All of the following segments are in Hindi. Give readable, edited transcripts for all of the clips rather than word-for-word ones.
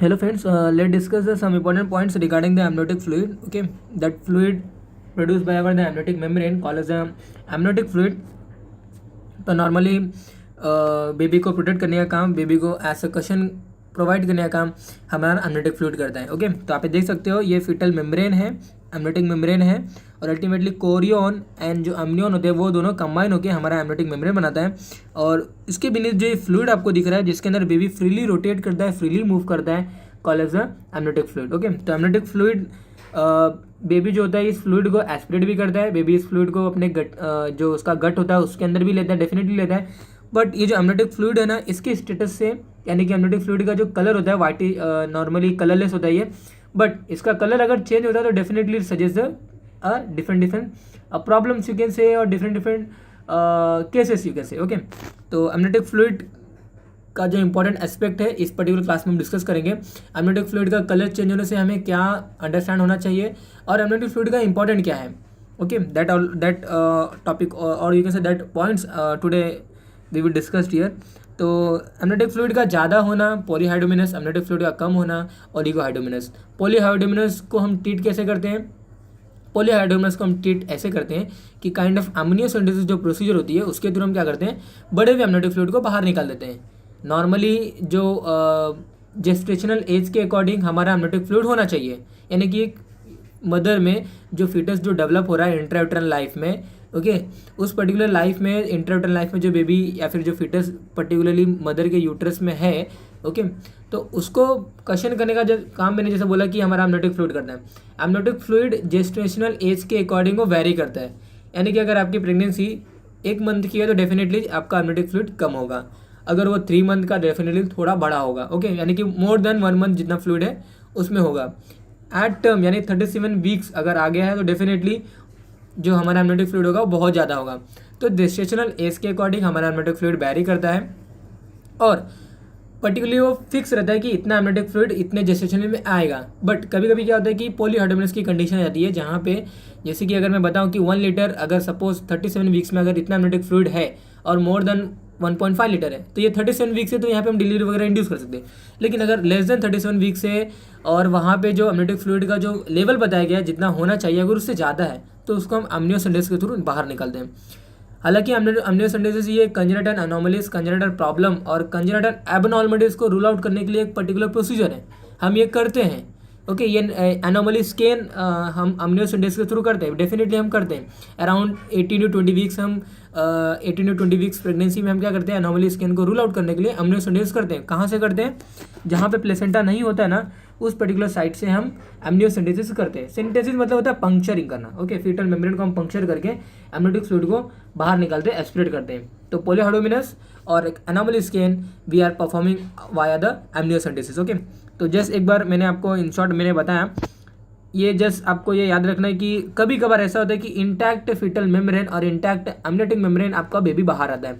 Hello friends, let's discuss some important points regarding the amniotic fluid. Okay, that fluid produced by our the amniotic membrane called as the amniotic fluid. तो नॉर्मली बेबी को प्रोटेक्ट करने का काम, बेबी को एज कशन प्रोवाइड करने का काम हमारा amniotic fluid करता है. ओके, तो आप देख सकते हो ये फीटल मेम्ब्रेन है, amniotic मेम्ब्रेन है और अल्टीमेटली कोरियन एंड जो अम्नियन होते हैं वो दोनों कंबाइन होकर हमारा amniotic मेम्ब्रेन बनाता है. और इसके बीच जो ये फ्लूइड आपको दिख रहा है जिसके अंदर बेबी फ्रीली रोटेट करता है, फ्रीली मूव करता है, call as the amniotic fluid. Okay, तो amniotic fluid बेबी जो होता है इस फ्लूइड को एस्पिरेट भी करता है. बेबी इस फ्लूइड को अपने गट जो उसका गट होता है उसके अंदर भी लेता है, डेफिनेटली लेता है. बट ये जो amniotic फ्लूइड है ना, इसके स्टेटस से यानी कि amniotic फ्लूइड का जो कलर होता है वाइट, नॉर्मली कलरलेस होता है ये. बट इसका कलर अगर चेंज होता है तो definitely suggest a different problems you can say और different cases you can say. Okay, तो amniotic फ्लूइड का जो इंपॉर्टेंट एस्पेक्ट है इस पर्टिकुलर क्लास में हम डिस्कस करेंगे. amniotic फ्लूइड का कलर चेंज होने से हमें क्या अंडरस्टैंड होना चाहिए और amniotic फ्लूइड का इंपॉर्टेंट क्या है. ओके, दैट टॉपिक और you can say that points today we will discussed here. तो amniotic फ्लूइड का ज़्यादा होना पॉलीहाइड्रोमिनस, amniotic फ्लूइड का कम होना ओलिगोहाइड्रोमिनस. पॉलीहाइड्रोमिनस को हम ट्रीट कैसे करते हैं? पॉलीहाइड्रोमिनस को हम ट्रीट ऐसे करते हैं कि काइंड ऑफ एमनियोसेंटेसिस जो प्रोसीजर होती है उसके थ्रू हम क्या करते हैं, बड़े हुए amniotic फ्लूइड को बाहर निकाल देते हैं. नॉर्मली जो जेस्टेशनल एज के अकॉर्डिंग हमारा amniotic फ्लूइड होना चाहिए, यानी कि एक मदर में जो फीटस जो डेवलप हो रहा है इंट्रायूटरल लाइफ में, ओके, उस पर्टिकुलर लाइफ में, इंट्रायूटरल लाइफ में जो बेबी या फिर जो फीटस पर्टिकुलरली मदर के यूट्रस में है, ओके, तो उसको कशन करने का जो काम मैंने जैसे बोला कि हमारा amniotic फ्लूइड करना है. amniotic फ्लूइड जेस्टेशनल एज के अकॉर्डिंग वो वेरी करता है. यानी कि अगर आपकी प्रेगनेंसी 1 मंथ की है तो डेफिनेटली आपका amniotic फ्लूइड कम होगा. अगर वो 3 मंथ का डेफिनेटली थोड़ा बड़ा होगा. ओके, यानी कि मोर देन 1 मंथ जितना फ्लूइड है उसमें होगा. एट टर्म यानी 37 वीक्स अगर आ गया है तो डेफिनेटली जो हमारा amniotic फ्लूइड होगा वो बहुत ज़्यादा होगा. तो जेस्टेशनल एज के अकॉर्डिंग हमारा amniotic फ्लूइड वेरी करता है और पर्टिकुलरली वो फिक्स रहता है कि इतना amniotic फ्लूइड इतने जेस्टेशन में आएगा. बट कभी कभी क्या होता है कि पॉलीहाइड्रोमिनस की कंडीशन आ जाती है जहाँ पे, जैसे कि अगर मैं बताऊँ कि 1 लीटर अगर सपोज 37 वीक्स में अगर इतना amniotic फ्लूइड है और मोर देन 1.5 लीटर है तो ये 37 वीक्स है तो यहाँ पे हम डिलीवरी वगैरह इंड्यूस कर सकते हैं. लेकिन अगर लेस देन 37 वीक्स है और वहाँ पे जो amniotic फ्लूइड का जो लेवल बताया गया है जितना होना चाहिए अगर उससे ज़्यादा है तो उसको हम amniocentesis के थ्रू बाहर निकालते हैं. हालांकि amniocentesis ये कंजेनिटल अनोमलीज, कंजेनिटल प्रॉब्लम और कंजेनिटल एबनॉर्मलिटीज को रूल आउट करने के लिए एक पर्टिकुलर प्रोसीजर है, हम ये करते हैं. ओके, ये एनोमली स्कैन हम amniocentesis के थ्रू करते हैं, डेफिनेटली हम करते हैं. अराउंड 18 to 20 वीक्स हम 18 to 20 वीक्स प्रेगनेंसी में हम क्या करते हैं, एनोमली स्कैन को रूल आउट करने के लिए amniocentesis करते हैं. कहाँ से करते हैं? जहाँ पे प्लेसेंटा नहीं होता है ना उस पर्टिकुलर साइट से हम amniocentesis करते हैं. सिंथेसिस मतलब होता है पंक्चरिंग करना. ओके, फीटल मेम्ब्रेन को हम पंक्चर करके amniotic फ्लूइड को बाहर निकालते हैं, एस्पिरेट करते हैं. तो पॉलीहाइड्रोमिनस और anomaly scan we are performing via the amniocentesis. Okay, तो जस्ट एक बार मैंने आपको इन शॉर्ट मैंने बताया, ये जस्ट आपको ये याद रखना है कि कभी कभार ऐसा होता है कि इंटैक्ट फीटल मेम्ब्रेन और इंटैक्ट amniotic मेम्ब्रेन आपका बेबी बाहर आता है.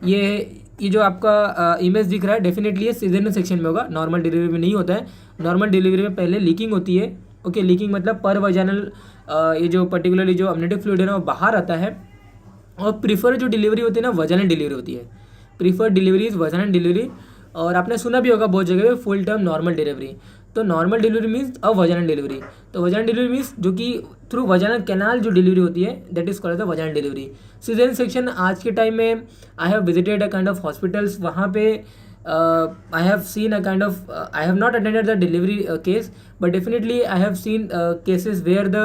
ये जो आपका इमेज दिख रहा है डेफिनेटली ये सीजरियन सेक्शन में होगा, नॉर्मल डिलीवरी में नहीं होता है. नॉर्मल डिलीवरी में पहले लीकिंग होती है. ओके, लीकिंग मतलब पर वजानल ये जो पर्टिकुलरली जो amniotic फ्लूइड है ना वो बाहर आता है. और प्रीफर जो डिलीवरी होती है ना वजानल डिलीवरी होती है. Prefer delivery is vaginal delivery. और आपने सुना भी होगा बहुत जगह पे फुल टर्म नॉर्मल डिलीवरी. तो normal delivery means a vaginal delivery. तो वजानल डिलीवरी मीन्स जो कि थ्रू वजानल कैनाल जो डिलीवरी होती है that is called the vaginal delivery. Caesarean section आज के टाइम में I have visited a kind of hospitals, वहाँ पे I have seen a kind of I have not attended the delivery case, but definitely I have seen cases where the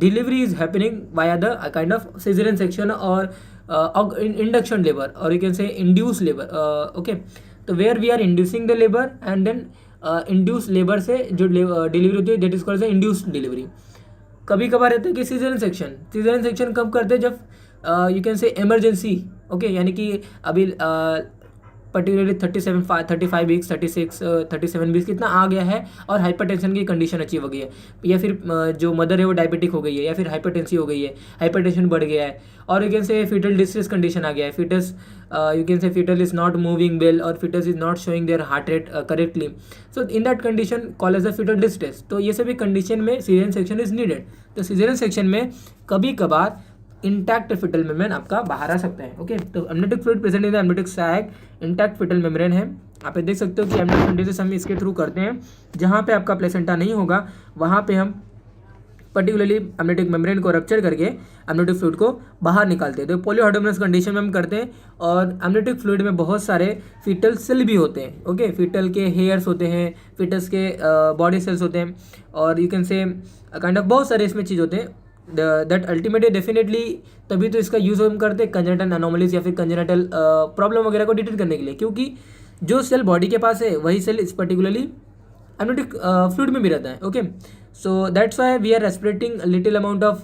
delivery is happening via the kind of cesarean section or induction labor, or you can say induced labor. Okay, तो where we are inducing the labor and then induced labor से जो डिलीवरी होती है that is called the induced delivery. कभी कभार रहता है कि सीजरियन सेक्शन कब करते हैं, जब यू कैन से इमरजेंसी. ओके, यानी कि अभी पर्टिकुलरली 35 वीक्स 37 वीक्स कितना आ गया है और हाइपरटेंशन की कंडीशन अचीव हो गई है, या फिर जो मदर है वो डायबिटिक हो गई है, या फिर हाइपरटेंसी हो गई है, हाइपरटेंशन बढ़ गया है, और you can say fetal distress condition आ गया है. Fetus you can say fetal is not moving well और fetus is not showing their heart rate correctly. So in that condition call as the fetal distress. तो ये सभी कंडीशन में सीजरियन सेक्शन इज नीडेड. तो सीजरियन सेक्शन में कभी कभार इंटैक्ट फिटल मेम्ब्रेन आपका बाहर आ सकता है। ओके, तो amniotic fluid present in the amniotic sac, intact fetal membrane है। आप देख सकते हो कि एमनियोटिक सिंथेसिस हम इसके थ्रू करते हैं, जहाँ पे आपका प्लेसेंटा नहीं होगा वहाँ पे हम पर्टिकुलरली एमनियोटिक मेम्ब्रेन को रप्चर करके एमनियोटिक फ्लूइड को बाहर निकालते हैं। तो पॉलीहाइड्रोमस कंडीशन में हम करते हैं, और एमनियोटिक फ्लूइड में बहुत सारे फीटल सेल भी होते हैं। ओके, फीटल के हेयर्स होते हैं, फीटस के बॉडी सेल्स होते हैं, और you can say kind of बहुत सारे इसमें चीज़ होते हैं दैट अल्टीमेटली डेफिनेटली। तभी तो इसका यूज़ हम करते हैं कंजेनिटल एनोमलीज या फिर कंजेनिटल प्रॉब्लम वगैरह को डिटेक्ट करने के लिए, क्योंकि जो सेल बॉडी के पास है वही सेल इस पर्टिकुलरली एमनियोटिक फ्लूइड में भी रहता है। Okay, so that's why we are aspirating a little amount of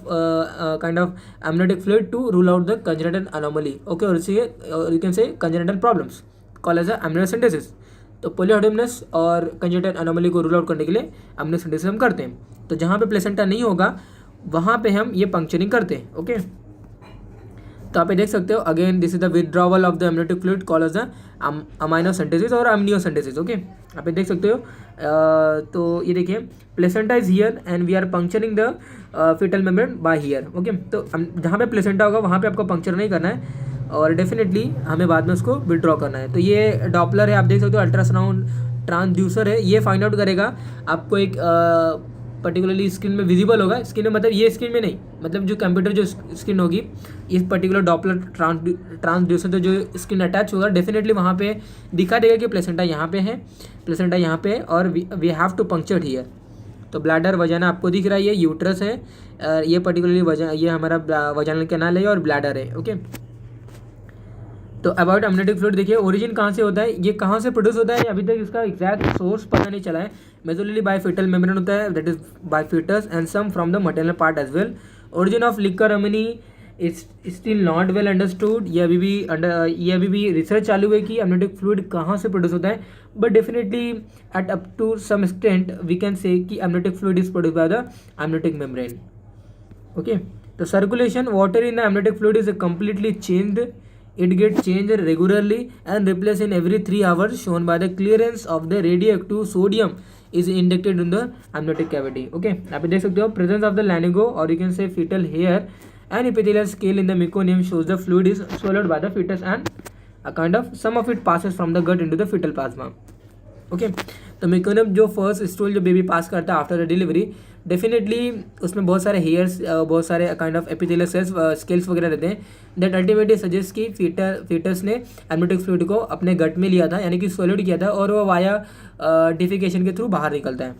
kind of amniotic fluid to rule out the congenital anomaly, okay, or you can say congenital problems called as a amniocentesis। तो पोलीहाइड्रोमस और कंजेनिटल अनोमली को रूल आउट करने के लिए amniocentesis हम करते हैं। तो जहाँ पे प्लेसेंटा नहीं होगा वहाँ पे हम ये पंक्चरिंग करते हैं। ओके, तो आप ये देख सकते हो, again this is the withdrawal of the amniotic fluid called as the amniocentesis और अम्नियोसेंटेसिस। ओके, आप ये देख सकते हो। तो ये देखिए, placenta is here and we are puncturing the fetal membrane by here. Okay, तो जहाँ पे प्लेसेंटा होगा वहाँ पे आपको पंक्चर नहीं करना है, और डेफिनेटली हमें बाद में उसको विड्रॉ करना है। तो ये डॉपलर है, आप देख सकते हो, अल्ट्रासाउंड ट्रांसड्यूसर है, ये फाइंड आउट करेगा आपको एक पर्टिकुलरली स्क्रीन में विजिबल होगा। स्क्रीन में मतलब ये स्क्रीन में नहीं, मतलब जो कंप्यूटर जो स्क्रीन होगी, इस पर्टिकुलर डॉपलर ट्रांसड्यूसर तो जो स्क्रीन अटैच होगा डेफिनेटली वहाँ पे दिखा देगा कि प्लेसेंटा यहाँ पे है, प्लेसेंटा यहाँ पे है, और we have to puncture here. तो ब्लैडर वजाना आपको दिख रहा है, ये यूट्रस है, ये पर्टिकुलरली ये हमारा वजानल कैनाल है और ब्लैडर है। ओके, तो अबाउट एमनियोटिक फ्लूइड देखिए, ओरिजिन कहाँ से होता है, ये कहाँ से प्रोड्यूस होता है, अभी तक इसका एग्जैक्ट सोर्स पता नहीं चला है। मेजोरली बाय फीटल मेम्ब्रेन होता है, that is by fetus and some from the maternal part as well. Origin of liquor amnii is still not well understood, ये अभी भी रिसर्च चालू है कि एमनियोटिक फ्लूइड कहाँ से प्रोड्यूस होता है, but definitely at up to some extent we can say कि amniotic fluid is produce by the amniotic membrane. Okay, तो circulation water in the amniotic fluid is completely changed, it gets changed regularly and replaced in every 3 hours, shown by the clearance of the radioactive sodium is injected in the amniotic cavity। okay, आप देख सकते हो, presence of the lanugo or you can say fetal hair and epithelial scale in the meconium shows the fluid is swallowed by the fetus and a kind of some of it passes from the gut into the fetal plasma। Okay, तो मेकोनियम जो फर्स्ट स्टूल जो बेबी पास करता है आफ्टर द डिलीवरी, डेफिनेटली उसमें बहुत सारे हेयर्स, बहुत सारे kind of epithelial cells, scales वगैरह रहते हैं, दैट अल्टीमेटली सजेस्ट कि फीटस ने एमनियोटिक फ्लूइड को अपने गट में लिया था, यानी कि स्वॉलोड किया था, और वो वाया डिफिकेशन के थ्रू बाहर निकलता है।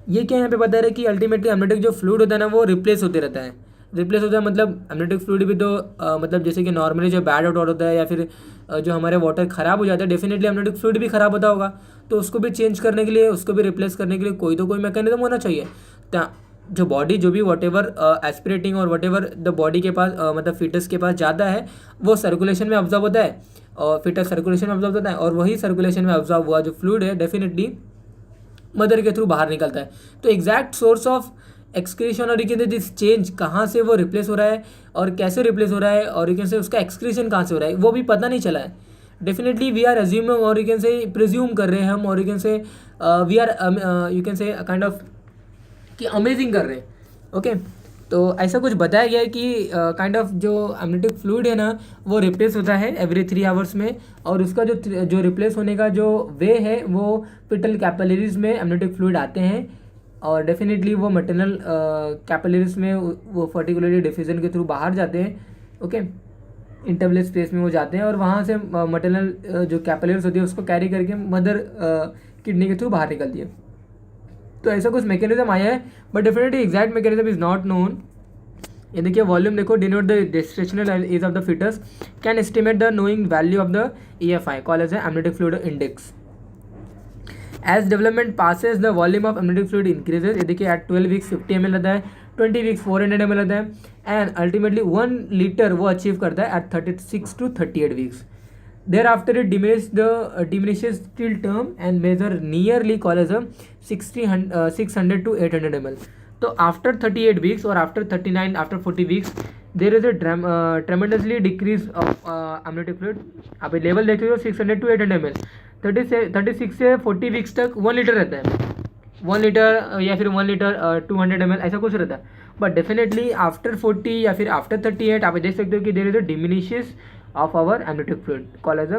ये क्या यहाँ पे बता रहे हैं कि अल्टीमेटली एमनियोटिक जो फ्लूइड होता है ना वो रिप्लेस होते रहता है। रिप्लेस होता है मतलब एमनियोटिक फ्लूइड भी तो मतलब जैसे कि नॉर्मली जो बैड वाटर होता है या फिर जो हमारे वाटर ख़राब हो जाता है, डेफिनेटली एमनियोटिक फ्लूइड भी ख़राब होता होगा, तो उसको भी चेंज करने के लिए, उसको भी रिप्लेस करने के लिए कोई तो कोई मैकेनिज्म होना चाहिए। जो बॉडी जो भी वट एवर एस्पिरेटिंग और वट एवर द बॉडी के पास मतलब फिटस के पास जाता है वो सर्कुलेशन में ऑब्जर्व होता है, और फिटस सर्कुलेशन में ऑब्जर्व होता है, और वही सर्कुलेशन में ऑब्जर्व हुआ जो फ्लूइड है डेफिनेटली मदर के थ्रू बाहर निकलता है। तो एग्जैक्ट सोर्स ऑफ एक्सक्रीशन और दिस चेंज कहाँ से वो रिप्लेस हो रहा है और कैसे रिप्लेस हो रहा है और यू कैन से उसका एक्सक्रीशन कहाँ से हो रहा है वो भी पता नहीं चला है। डेफिनेटली वी आर अज्यूमिंग और यू कैन से प्रिज्यूम कर रहे हैं हम, और you can say we are you can say kind of कि अमेजिंग कर रहे हैं। ओके, तो ऐसा कुछ बताया गया है कि काइंड ऑफ जो एमनियोटिक फ्लूइड है ना वो रिप्लेस होता है एवरी 3 आवर्स में, और उसका जो रिप्लेस होने का जो वे है वो फिटल कैपिलरीज में एमनियोटिक फ्लूइड आते हैं, और डेफिनेटली वो मटरनल कैपिलरीज में वो पर्टिकुलरली डिफ्यूजन के थ्रू बाहर जाते हैं। ओके, इंटरवल स्पेस में वो जाते हैं और वहाँ से मटरनल जो कैपिलरीज होती है उसको कैरी करके मदर किडनी के थ्रू बाहर निकलती है। तो ऐसा कुछ मैकेनिज्म आया है, but definitely exact mechanism is not known. ये देखिए वॉल्यूम देखो, denote the gestational age of the fetus, can estimate the knowing value of the EFI called as amniotic fluid index. As development passes the volume of amniotic fluid increases. ये देखिए एट 12 वीक्स 50 ml रहता है, 20 वीक्स 400 ml रहता है, एंड अल्टीमेटली 1 लीटर वो अचीव करता है at 36 to 38 weeks. Thereafter it diminishes till term and measure nearly called as a 600 to 800 ml. तो after 38 weeks और after 39 after 40 weeks there is a tremendously decrease of amniotic fluid। आप लेवल देखते हो 600 to 800 ml, 36 से 40 वीक्स तक 1 लीटर रहता है, 1 लीटर या फिर 1 लीटर 200 ml ऐसा कुछ रहता है. बट डेफिनेटली आफ्टर 40 या फिर आफ्टर 38 आप देख सकते हो कि there is a diminishes of our amniotic fluid call as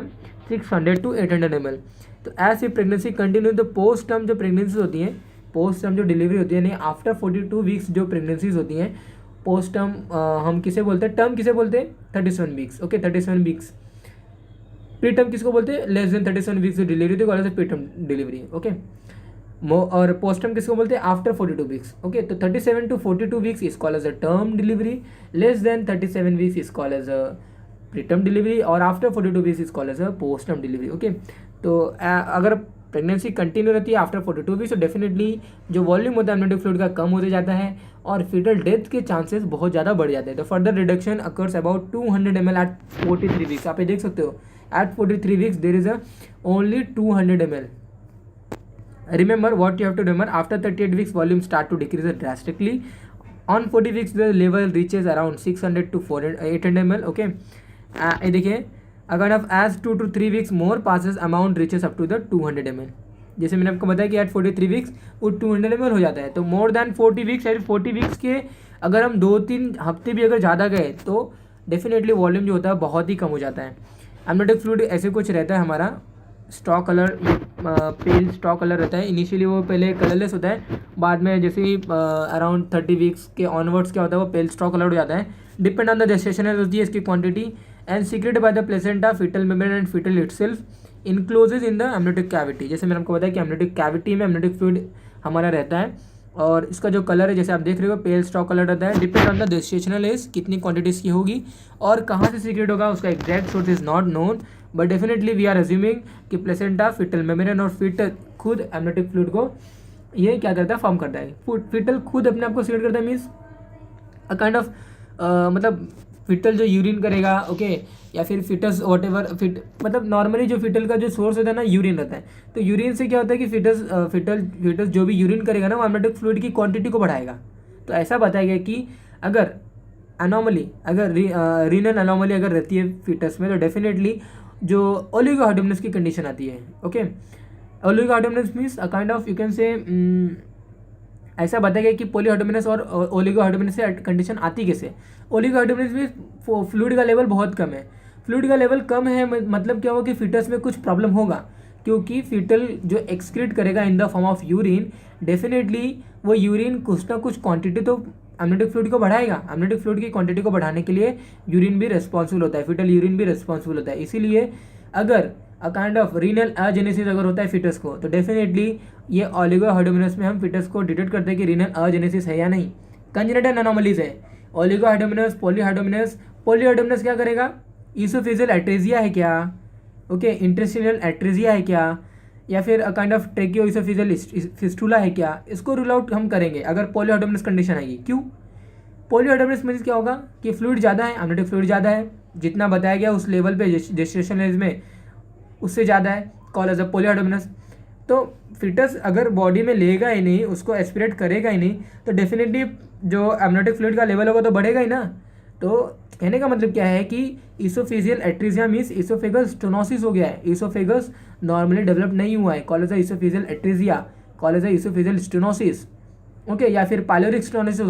600 to 800 ml. तो ऐसे प्रेगनेंसी कंटिन्यू तो पोस्ट टर्म जो प्रेगनेंसी होती हैं, पोस्ट टर्म जो डिलीवरी होती है, यानी आफ्टर 42 वीक्स जो प्रेगनेंसीज होती हैं पोस्ट टर्म, हम किसे बोलते हैं, टर्म किसे बोलते हैं, 37 weeks. Okay 37 weeks. Pre term किसको बोलते हैं, लेस देन 37 वीक्स जो डिलीवरी होती है call as pre term delivery. Okay. और पोस्ट टर्म किसको बोलते हैं, आफ्टर 42 वीक्स. ओके. तो 37 to 42 weeks is call as a term delivery, less than 37 weeks is call as a pre term delivery, और after 42 weeks is call as a post term delivery. Okay. तो अगर प्रेगनेंसी कंटिन्यू रहती है आफ्टर 42 वीक्स तो डेफिनेटली जो वॉल्यूम होता है एमनियोटिक फ्लूइड का कम होते जाता है और फीटल डेथ के चांसेस बहुत ज़्यादा बढ़ जाते हैं. तो further reduction occurs about 200 ml at 43 weeks. आप ये देख सकते हो at 43 weeks there is a only 200 ml. Remember what you have to remember, after 38 weeks volume start to decrease drastically. On 40 weeks the level reaches around 600 to 800 ml. Okay. ये देखिए अगर आप as 2 to 3 weeks more passes amount reaches up to the 200 ml. जैसे मैंने आपको बताया कि एट 43 वीक्स वो 200 ml हो जाता है. तो मोर देन 40 वीक्स या 40 वीक्स के अगर हम 2-3 हफ्ते भी अगर ज़्यादा गए तो डेफिनेटली वॉल्यूम जो होता है बहुत ही कम हो जाता है. एमनियोटिक फ्लूइड ऐसे कुछ रहता है हमारा स्टॉक कलर, पेल स्टॉक कलर रहता है. इनिशियली वो पहले कलरलेस होता है, बाद में जैसे ही अराउंड 30 वीक्स के ऑनवर्ड्स क्या होता है वो पेल स्टॉक कलर हो जाता है. डिपेंड ऑन द जेस्टेशनल होती है इसकी quantity and secreted by the placenta, fetal membrane and fetal itself encloses in the amniotic cavity. जैसे मैंने आपको बताया कि एमनियोटिक कैविटी में एमनियोटिक फ्लूइड हमारा रहता है और इसका जो कलर है जैसे आप देख रहे हो पेल स्टॉक कलर रहता है. Depend on the gestational age कितनी क्वांटिटीज़ की होगी और कहाँ से सीक्रेट होगा उसका exact source is not known. But definitely we are assuming कि प्लेसेंटा, फीटल मेम्ब्रेन और फीटल खुद एमनियोटिक फ्लूइड को ये क्या करता है, फॉर्म करता है. फीटल खुद अपने आप को सीक्रेट करता है, मीन्स अ काइंड ऑफ मतलब फीटल जो यूरिन करेगा. ओके. या फिर फीटस वॉट एवर मतलब नॉर्मली जो फीटल का जो सोर्स होता है ना यूरिन रहता है. तो यूरिन से क्या होता है कि फीटस जो भी यूरिन करेगा ना वो एमनियोटिक फ्लूइड की क्वांटिटी को बढ़ाएगा. तो ऐसा बताया गया कि अगर अनोमली, अगर रीनल अनोमली अगर रहती है फीटस में तो डेफिनेटली जो ओलिगोहार्डिमनस की कंडीशन आती है. Okay. Oligohydramnios means a kind of you can say ऐसा बताया गया कि पॉलीहार्डिमनस और ओलिगोहार्डिमनस से कंडीशन आती कैसे. ओलिगोहार्डिमनस में फ्लूइड का लेवल बहुत कम है. फ्लूइड का लेवल कम है मतलब क्या होगा कि फीटस में कुछ प्रॉब्लम होगा क्योंकि फीटल जो एक्सक्रीट करेगा in the form of urine, definitely वो यूरिन कुछ ना कुछ क्वांटिटी तो एमनियोटिक फ्लूइड को बढ़ाएगा. एमनियोटिक फ्लूइड की क्वांटिटी को बढ़ाने के लिए यूरिन भी रिस्पॉन्सिबल होता है, फीटल यूरिन भी रिस्पॉन्सिबल होता है. इसीलिए अगर अ काइंड ऑफ रीनल अजेनेसिस अगर होता है फीटस को तो डेफिनेटली ये ओलिगोहार्डिमनस में हम फीटस को डिटेक्ट करते हैं कि रीनल अजेनेसिस है या नहीं. कंजेनिटल एनोमलीज है ओलिगोहार्डिमनस, पॉलीहार्डिमनस. पॉलीहार्डिमनस क्या करेगा, ईसोफेजियल एट्रेजिया है क्या, ओके, इंटरस्टिशियल एट्रेजिया है क्या, या फिर अ काइंड ऑफ ट्रेकियो ईसोफेजियल फिस्टुला है क्या, इसको रूल आउट हम करेंगे अगर पॉलीहार्डिमनस कंडीशन आएगी. क्यों पॉलीहार्डिमनस मीन्स क्या होगा कि फ्लूइड ज़्यादा है, एमनियोटिक फ्लूइड ज़्यादा है, जितना बताया गया उस लेवल पे जेस्टेशनल एज में उससे ज़्यादा है, कॉल एज अ पॉलीहार्डिमनस. तो फिटस अगर बॉडी में लेगा ही नहीं, उसको एस्पिरेट करेगा ही नहीं, तो डेफिनेटली जो एमनियोटिक फ्लूइड का लेवल होगा तो बढ़ेगा ही ना. तो कहने का मतलब क्या है कि oesophageal atresia means oesophagus stenosis हो गया है. ईसोफेगस नॉर्मली डेवलप नहीं हुआ है, call as a oesophageal atresia, call as a oesophageal stenosis. Okay. या फिर पाइलोरिक स्टेनोसिस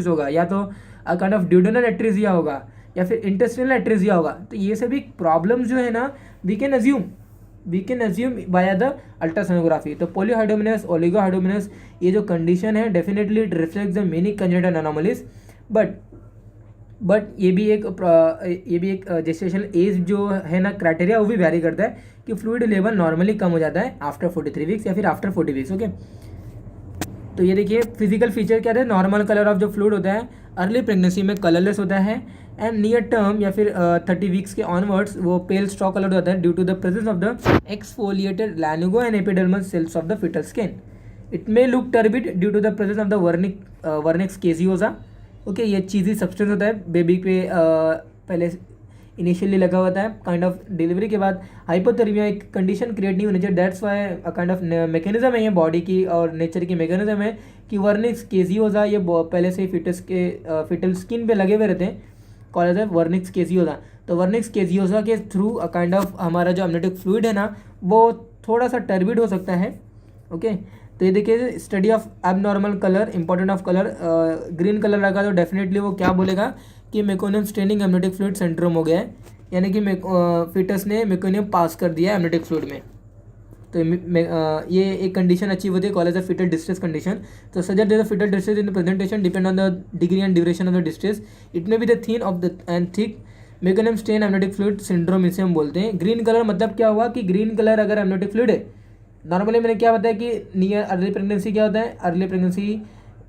होगा, या तो काइंड ऑफ ड्यूडेनल एट्रेजिया होगा, या फिर इंटेस्टिनल एट्रेजिया होगा. तो ये सभी प्रॉब्लम जो है ना we can assume by the ultrasonography. तो पॉलीहार्डिमनस, ओलिगोहार्डिमनस ये जो कंडीशन है definitely it reflects the many congenital anomalies. But ये भी एक जेस्टेशनल एज जो है ना क्राइटेरिया वो भी वैरी करता है कि फ्लूइड लेवल नॉर्मली कम हो जाता है आफ्टर 43 वीक्स या फिर आफ्टर 40 वीक्स. ओके. तो ये देखिए फिजिकल फीचर क्या है, नॉर्मल कलर ऑफ जो फ्लूइड होता है अर्ली प्रेगनेंसी में कलरलेस होता है एंड नियर टर्म या फिर 30 वीक्स के ऑनवर्ड्स वो पेल स्टॉक कलर होता है due to the presence of the exfoliated lanugo and epidermal cells of the fetal skin. It may look turbid due to the presence of the vernix caseosa. Okay. ये चीज़ी सब्सटेंस होता है बेबी पे पहले इनिशियली लगा होता है, काइंड ऑफ डिलीवरी के बाद हाइपोथर्मिया एक कंडीशन क्रिएट नहीं होनी चाहिए. That's why kind of mechanism है ये बॉडी की और नेचर की मैकेनिज्म है कि वर्निक्स केजियोजा ये पहले से ही फीटल स्किन पे लगे हुए रहते हैं, कॉल एज वर्निक्स केजियोजा. तो वर्निक्स केजियोजा के थ्रू काइंड ऑफ हमारा जो एमनियोटिक फ्लूइड है ना वो थोड़ा सा टर्बिड हो सकता है. ओके। तो ये देखिए study of abnormal colour, important of colour, green colour लगा तो डेफिनेटली वो क्या बोलेगा कि meconium staining amniotic fluid syndrome हो गया है, यानी कि फिटस ने मेकोनियम पास कर दिया है एमनियोटिक फ्लूइड में। तो ये एक कंडीशन अचीव होती है call as a fetal distress condition. तो suggest the fetal distress in the presentation depend on the degree and duration of the distress. It may be the thin of the and thick meconium stain amniotic fluid syndrome, इसे हम बोलते हैं। ग्रीन कलर मतलब क्या हुआ कि ग्रीन कलर अगर एमनियोटिक फ्लूइड है, नॉर्मली मैंने क्या बताया कि नियर अर्ली प्रेगनेंसी क्या होता है, अर्ली प्रेगनेंसी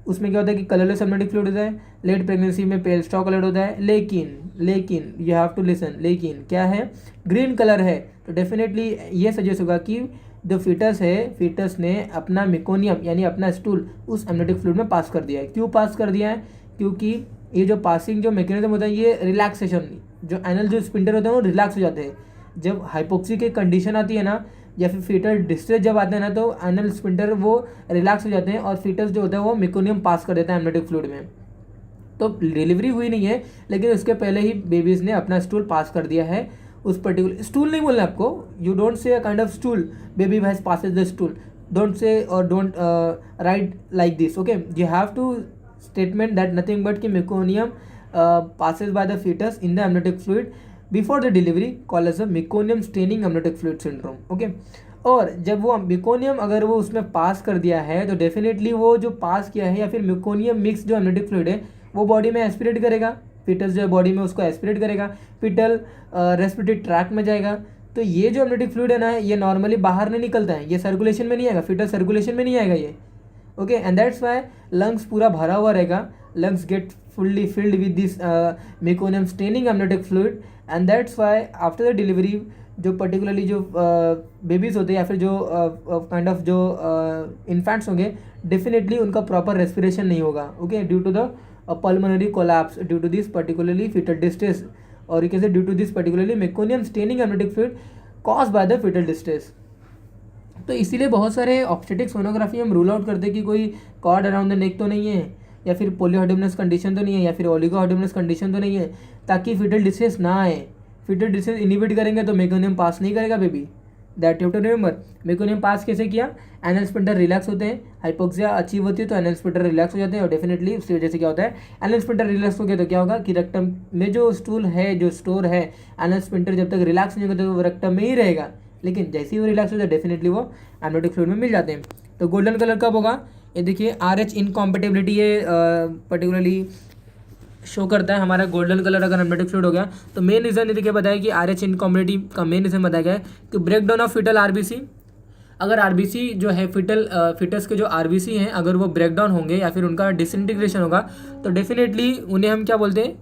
उसमें क्या होता है कि कलरलेस एमनियोटिक फ्लूइड होता है, लेट प्रेगनेंसी में पेल स्टॉक कलर होता है। लेकिन यू हैव टू लिसन, लेकिन क्या है, ग्रीन कलर है तो डेफिनेटली ये सजेस्ट होगा कि जो फिटस है, फिटस ने अपना मेकोनियम यानी अपना स्टूल उस एमनियोटिक फ्लूइड में पास कर दिया है। क्यों पास कर दिया है, क्योंकि ये जो पासिंग जो मैकेनिज्म होता है ये रिलैक्सेशन, जो एनल जो स्पिंडर होते हैं वो रिलैक्स हो जाते हैं। जब हाइपोक्सी की कंडीशन आती है ना या फिर फीटल डिस्ट्रेस जब आते हैं ना तो एनल स्पिंडर वो रिलैक्स हो जाते हैं और फीटस जो होता है वो मेकोनियम पास कर देता है एमनियोटिक फ्लूइड में। तो डिलीवरी हुई नहीं है लेकिन उसके पहले ही बेबीज़ ने अपना स्टूल पास कर दिया है उस पर्टिकुलर स्टूल नहीं बोलना आपको, you don't say a kind of stool, baby has passes the stool, don't say और don't write like this, okay. You have to statement that nothing but कि meconium passes by the fetus in the amniotic fluid before the delivery called as a meconium staining amniotic fluid syndrome, okay। और जब वो मेकोनियम अगर वो उसमें पास कर दिया है तो डेफिनेटली वो जो पास किया है या फिर मेकोनियम मिक्स जो एमनियोटिक फ्लूइड है वो बॉडी में एस्पिरेट करेगा, फिटस जो बॉडी में उसको एस्पिरेट करेगा, फिटल रेस्पिरेटरी ट्रैक में जाएगा। तो ये जो एमनियोटिक फ्लूइड है ना ये नॉर्मली बाहर नहीं निकलता है, ये सर्कुलेशन में नहीं आएगा, फिटल सर्कुलेशन में नहीं आएगा ये, okay. And that's why lungs पूरा भरा हुआ रहेगा, lungs get fully filled with this meconium staining amniotic fluid and that's why after the delivery जो पर्टिकुलरली जो बेबीज़ होते हैं या फिर जो काइंड ऑफ जो इन्फेंट्स होंगे डेफिनेटली उनका प्रॉपर रेस्पिरेशन नहीं होगा, okay, due to the pulmonary collapse due to this particularly fetal distress और कैसे due to this particularly meconium staining amniotic fluid cause by the fetal distress. तो इसीलिए बहुत सारे ऑब्स्टेटिक सोनोग्राफी हम रूल आउट करते हैं कि कोई कॉर्ड अराउंड द नेक तो नहीं है या फिर पोलियोहाइड्रोमनस कंडीशन तो नहीं है या फिर ओलिगोहाइड्रोमनस कंडीशन तो नहीं है, ताकि फिटल डिस्ट्रेस ना आए। फिटल डिस्ट्रेस इनिबिट करेंगे तो मेकोनियम पास नहीं करेगा baby, that you to remember. Meconium pass कैसे किया, एनल स्पिंडर रिलैक्स होते हैं, हाइपोक्सिया अचीव होती है तो एनल स्पिंडर रिलैक्स हो जाते हैं और डेफिनेटली उसकी वजह से क्या होता है, एनल स्पिंडर रिलैक्स हो गया तो क्या होगा कि रेक्टम में जो स्टूल है जो स्टोर है एनल स्पिंडर जब तक रिलैक्स नहीं होगा तो वो रेक्टम में ही रहेगा, लेकिन जैसे ही वो रिलैक्स हो जाए डेफिनेटली वो एमनियोटिक फ्लूइड में मिल जाते हैं। तो गोल्डन कलर कब होगा, ये देखिए RH इनकॉम्पेटिबिलिटी ये पर्टिकुलरली शो करता है हमारा गोल्डन कलर अगर एमनियोटिक फ्लूइड हो गया। तो मेन रीज़न ये देखिए बताया कि RH इनकॉम्पेटिबिलिटी का मेन रीज़न बताया गया है कि break down of fetal RBC, अगर RBC जो है फिटस के जो RBC हैं अगर वो ब्रेक डाउन होंगे या फिर उनका डिसइंटीग्रेशन होगा तो डेफिनेटली उन्हें हम क्या बोलते हैं,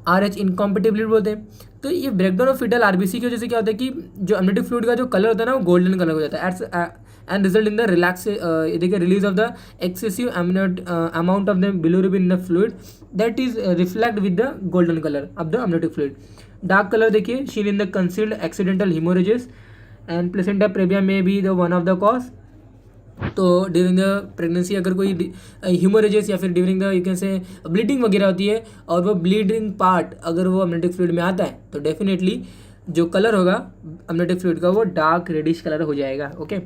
RH इनकॉम्पेटिबिलिटी बोलते हैं। तो ये ब्रेकडाउन ऑफ फिटल RBC की वजह से क्या होता है कि जो एमनियोटिक फ्लूइड का जो कलर होता है ना वो गोल्डन कलर हो जाता है and result in the relax देखिए release of the excessive amount of the bilirubin in the fluid that is reflect with the golden colour of the amniotic fluid. Dark colour देखिए seen in the concealed accidental haemorrhages and placenta previa में be the one of the cause. तो ड्यूरिंग द प्रेगनेंसी अगर कोई ह्यूमरेजेस या फिर during the you can say bleeding वगैरह होती है और वो ब्लीडिंग पार्ट अगर वो एमनियोटिक फ्लूइड में आता है तो डेफिनेटली जो कलर होगा एमनियोटिक फ्लूइड का वो डार्क रेडिश कलर हो जाएगा, ओके।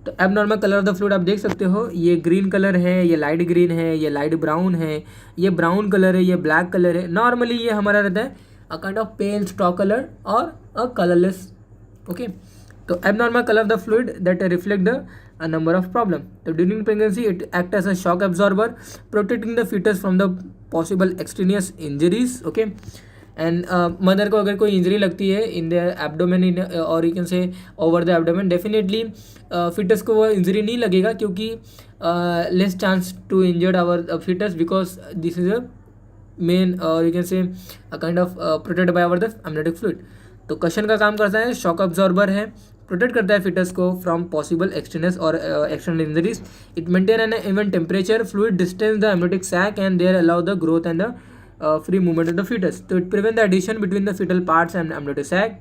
तो abnormal colour of the fluid आप देख सकते हो, ये ग्रीन कलर है, ये लाइट ग्रीन है, ये लाइट ब्राउन है, ये ब्राउन कलर है, ये ब्लैक कलर है। नॉर्मली ये हमारा रहता है a kind of pale straw colour और अ कलरलेस, ओके। तो abnormal color of the fluid that reflect the a number of problem. So during pregnancy it act as a shock absorber protecting the fetus from the possible extraneous injuries, okay। And mother को अगर कोई इंजरी लगती है इन द एब्डोमेन और you can say over the abdomen definitely fetus को वो इंजरी नहीं लगेगा क्योंकि less chance to injured our fetus because this is a main you can say kind of protect by our the amniotic fluid. तो कशन का काम करता है, शॉक अब्जॉर्बर है, प्रोटेक्ट करता है फिटस को फ्रॉम पॉसिबल एक्सटर्नस और external injuries. It maintain an even temperature fluid distance the amniotic sac and there allow the growth and the free movement of the fetus. So it prevent the adhesion between the fetal parts and amniotic sac.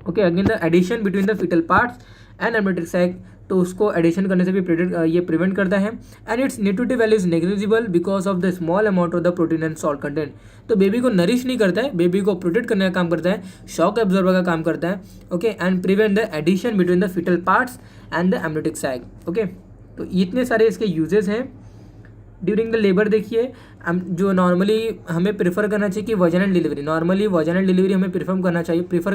Okay, again the adhesion between the fetal parts and amniotic sac तो उसको एडिशन करने से भी ये प्रिवेंट करता है। And it's nutritive value is negligible because of the small amount of the protein and salt content. तो बेबी को नरिश नहीं करता है, बेबी को प्रोटेक्ट करने का काम करता है, शॉक एब्जॉर्बर का काम करता है। Okay, and prevent the adhesion between the fetal parts and the amniotic sac. Okay, तो इतने सारे इसके यूजेस हैं। ड्यूरिंग द लेबर देखिए, जो नॉर्मली हमें प्रेफर करना चाहिए कि vaginal delivery, normally vaginal delivery हमें प्रेफर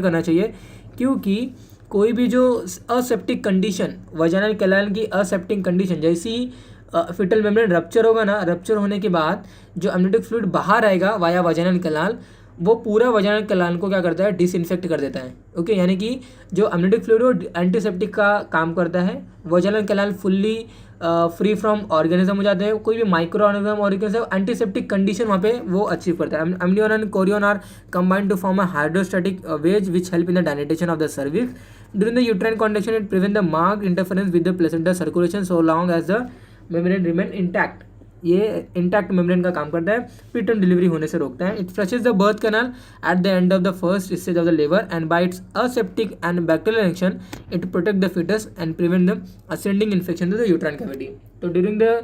करना चाहिए क्योंकि कोई भी जो असेप्टिक कंडीशन, वजाइनल कैनाल की असेप्टिक कंडीशन, जैसी फिटल मेम्ब्रेन रप्चर होगा ना, रप्चर होने के बाद जो एमनियोटिक फ्लूइड बाहर आएगा वाया वजाइनल कैनाल, वो पूरा वजाइनल कैनाल को क्या करता है, डिसइंफेक्ट कर देता है। ओके, यानी कि जो एमनियोटिक फ्लूइड वो एंटीसेप्टिक का काम करता है, vaginal canal fully free from organism हो जाते हैं, कोई भी माइक्रो ऑर्गेनिज्म एंटीसेप्टिक कंडीशन वहाँ पे वो अचीव करता है। Amnion and chorion are combined to form a hydrostatic wedge which help in the dilatation of the cervix during the uterine contraction. It prevent the marked interference with the placenta circulation so long as the membrane remain intact. ये इंटैक्ट मेम्ब्रेन का काम करता है, प्रीटर्म डिलीवरी होने से रोकता है। It flushes the birth canal at the end of the first stage of the labour and by its aseptic and bacterial action it protect the fetus and prevent the ascending infection to the uterine cavity. तो ड्यूरिंग द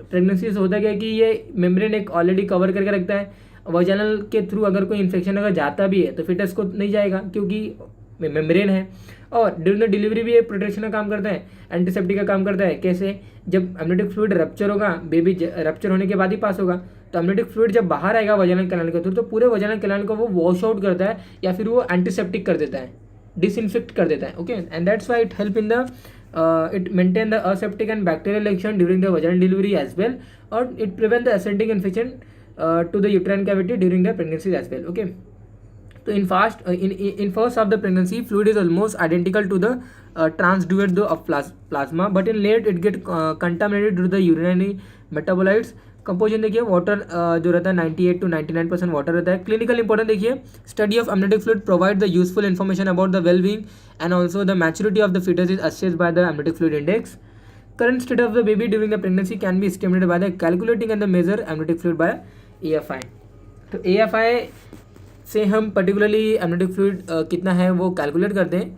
प्रेगनेंसीज होता क्या है कि ये मेम्ब्रेन एक ऑलरेडी कवर करके रखता है, वजाइनल के थ्रू अगर कोई इन्फेक्शन अगर जाता भी है तो फिटस को नहीं जाएगा क्योंकि मेम्ब्रेन है। और ड्यूरिंग द डिलीवरी भी ये प्रोटेक्शन का काम करता है, एंटीसेप्टिक का काम करता है। कैसे? जब एमनियोटिक फ्लूइड रप्चर होगा, बेबी रप्चर होने के बाद ही पास होगा, तो एमनियोटिक फ्लूइड जब बाहर आएगा वजाइनल कैनाल के थ्रू तो पूरे वजाइनल कैनाल को वो वॉश आउट करता है या फिर वो एंटीसेप्टिक कर देता है, डिसइंफेक्ट कर देता है। Okay, and that's why it help in the it maintain the aseptic and bacterial action during the vaginal delivery as well, or it prevent the ascending infection to the uterine cavity during the pregnancy as well. Okay, so in first of the pregnancy fluid is almost identical to the transduate of plasma, but in late it get contaminated due to the urinary metabolites. Composition देखिए, वाटर जो रहता है 98 to 99% वाटर रहता है। क्लिनिकल इंपॉर्टेंट देखिए, study of amniotic fluid provide the useful information about the well being and also the maturity of the fetus is assessed by the amniotic fluid index. Current state of the baby during the pregnancy can be estimated by the calculating and the measure amniotic fluid by AFI। तो AFI से हम पर्टिकुलरली एमनियोटिक फ्लूइड कितना है वो कैलकुलेट करते हैं,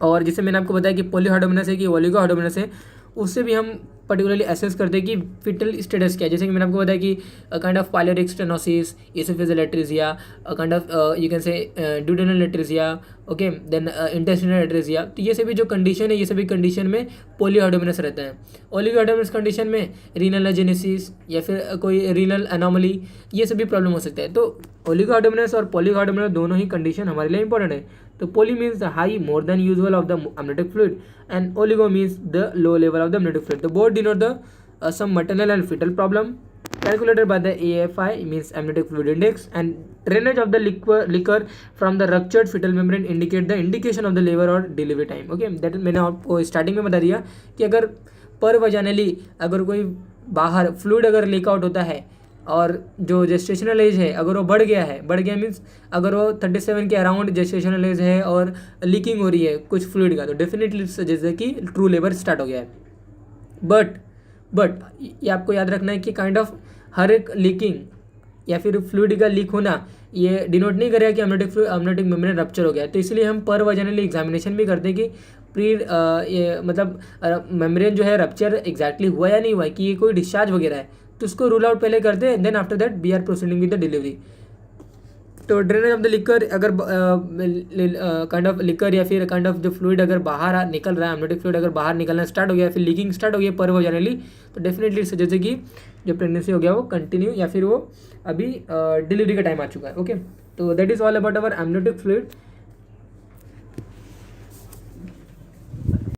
और जैसे मैंने आपको बताया कि पॉलीहाइड्रोमिनस है कि ओलिगोहाइड्रोमिनस है, उससे भी हम पर्टिकुलरली असेस करते हैं कि फिटल स्टेटस क्या है। जैसे कि मैंने आपको बताया कि kind of pyloric stenosis, oesophageal atresia, kind of you can say duodenal atresia, okay, then intestinal atresia. तो ये सभी जो कंडीशन है, ये सभी कंडीशन में पॉलीहाइड्रोमिनस रहता है। ओलिगोहाइड्रोमिनस कंडीशन में रीनल एजेनेसिस या फिर कोई रीनल एनोमली, ये सभी प्रॉब्लम हो सकता है। तो ओलिगोहाइड्रोमिनस और पॉलीहाइड्रोमिनस दोनों ही कंडीशन हमारे लिए इंपॉर्टेंट है। तो poly means the high more than usual of the amniotic fluid and oligo means the low level of the amniotic fluid. The both denote the some maternal and fetal problem. Calculated by the AFI means amniotic fluid index, and drainage of the liquor from the ruptured fetal membrane indicate the indication of the labor or delivery time. Okay, that मैंने आपको स्टार्टिंग में बता दिया कि अगर पर वजाइनली अगर कोई बाहर फ्लूइड अगर लीक आउट होता है और जो जेस्टेशनल एज है अगर वो बढ़ गया मीन्स अगर वो 37 के अराउंड जेस्टेशनल एज है और लीकिंग हो रही है कुछ फ्लूइड का, तो डेफिनेटली जैसे कि ट्रू लेबर स्टार्ट हो गया है। बट ये आपको याद रखना है कि काइंड ऑफ हर एक लीकिंग या फिर फ्लूइड का लीक होना ये डिनोट नहीं करेगा कि एमनियोटिक मेम्ब्रेन रप्चर हो गया। तो इसलिए हम पर वजाइनली एग्जामिनेशन भी करते हैं कि ये मतलब मेम्ब्रेन जो है रप्चर एग्जैक्टली हुआ या नहीं हुआ है, कि ये कोई डिस्चार्ज वगैरह है, तो उसको रूल आउट पहले करते हैं, then after that we are proceeding with the delivery. तो ड्रेनेज ऑफ द लिकर अगर काइंड ऑफ लिकर या फिर काइंड ऑफ जो फ्लूइड अगर बाहर निकल रहा है, एमनियोटिक फ्लूइड अगर बाहर निकलना स्टार्ट हो गया, फिर लीकिंग स्टार्ट हो गया पर वजाइनली, तो डेफिनेटली जैसे कि जो प्रेगनेंसी हो गया वो कंटिन्यू या फिर वो अभी डिलीवरी का टाइम आ चुका है। ओके, तो that is all about our amniotic fluid.